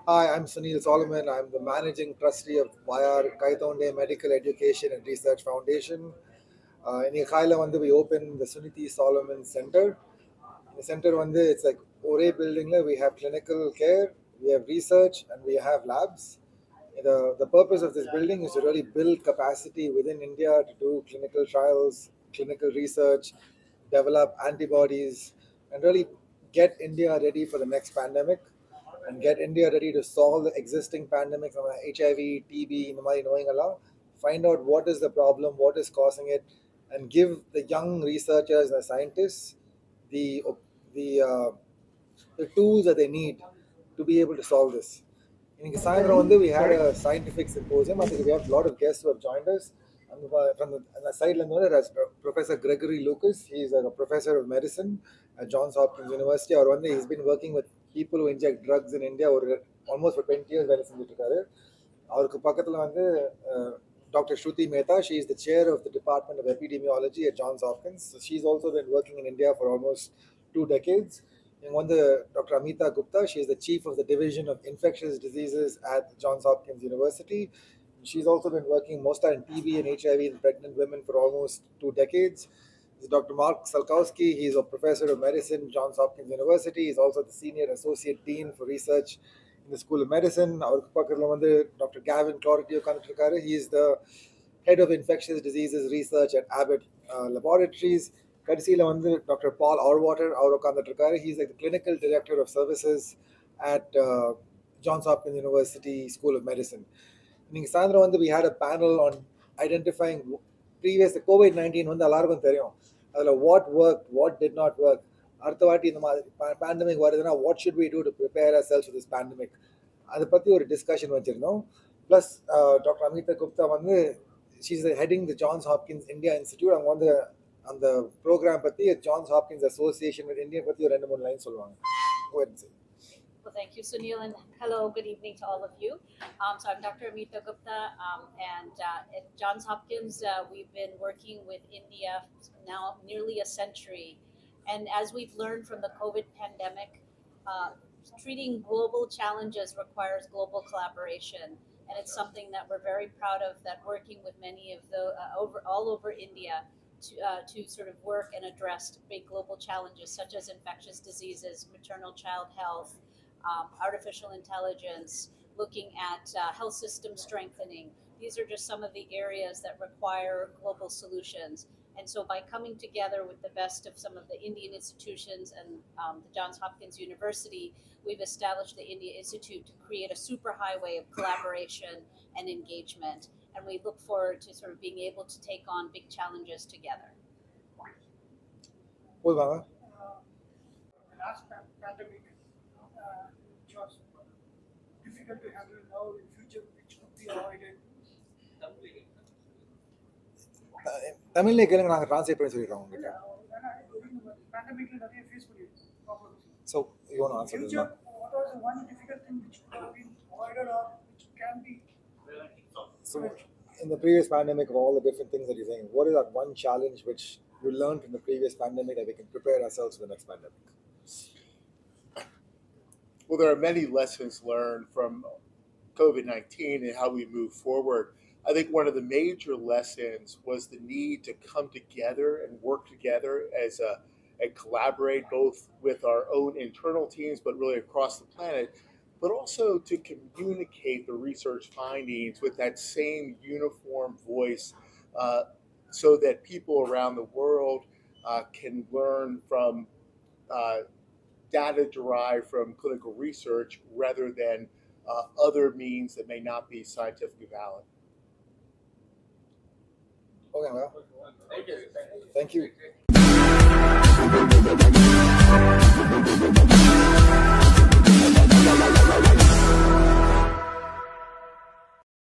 Hi, I'm Suniti Solomon. I'm the managing trustee of Gaitonde Medical Education and Research Foundation. In Kaila, we opened the Suniti Solomon Center. The center, it's like Ore building. We have clinical care, we have research, and we have labs. The purpose of this building is to really build capacity within India to do clinical trials, clinical research, develop antibodies, and really get India ready for the next pandemic and get India ready to solve the existing pandemics of HIV, TB, find out what is the problem, what is causing it, and give the young researchers and the scientists the the tools that they need to be able to solve this. In Sayandaram, we had a scientific symposium. I think we have a lot of guests who have joined us. From the side, there's Professor Gregory Lucas. He's a professor of medicine at Johns Hopkins University. He's been working with people who inject drugs in India almost for 20 years. Dr. Shri Mehta, she is the chair of the Department of Epidemiology at Johns Hopkins. So she's also been working in India for almost 2 decades. And Dr. Amita Gupta, she is the chief of the Division of Infectious Diseases at Johns Hopkins University. She's also been working mostly in TB and HIV in pregnant women for almost 2 decades. There's Dr. Mark Salkowski, he's a professor of medicine at Johns Hopkins University. He's also the senior associate dean for research in the School of Medicine. Dr. Gavin Cloretio, he is the head of infectious diseases research at Abbott Laboratories. Dr. Paul Orwater, he's like the clinical director of services at Johns Hopkins University School of Medicine. In Sandra, we had a panel on identifying previous COVID-19 what worked, what did not work. Pandemic, what should we do to prepare ourselves for this pandemic? That's discussion. Plus, Dr. Amita Gupta, she's heading the Johns Hopkins India Institute. I'm on the program at Johns Hopkins Association with India. Go ahead and say. Well, thank you, Sunil, and hello, good evening to all of you. So I'm Dr. Amita Gupta, and at Johns Hopkins, we've been working with India now nearly a century. And as we've learned from the COVID pandemic, treating global challenges requires global collaboration. And it's something that we're very proud of, that working with many of the all over India to sort of work and address big global challenges such as infectious diseases, maternal child health, artificial intelligence, looking at health system strengthening. These are just some of the areas that require global solutions. And so by coming together with the best of some of the Indian institutions and the Johns Hopkins University, we've established the India Institute to create a superhighway of collaboration and engagement. And we look forward to sort of being able to take on big challenges together. Last pandemic, which was difficult to handle now in future, which could be avoided. Tamil translate So you want to answer this? What was the one difficult thing which could have been avoided or which can be? So in the previous pandemic, of all the different things that you're saying, what is that one challenge which you learned from the previous pandemic that we can prepare ourselves for the next pandemic? Well, there are many lessons learned from COVID-19 and how we move forward. I think one of the major lessons was the need to come together and work together and collaborate both with our own internal teams, but really across the planet, but also to communicate the research findings with that same uniform voice so that people around the world can learn from data derived from clinical research rather than other means that may not be scientifically valid. Okay, well, thank you.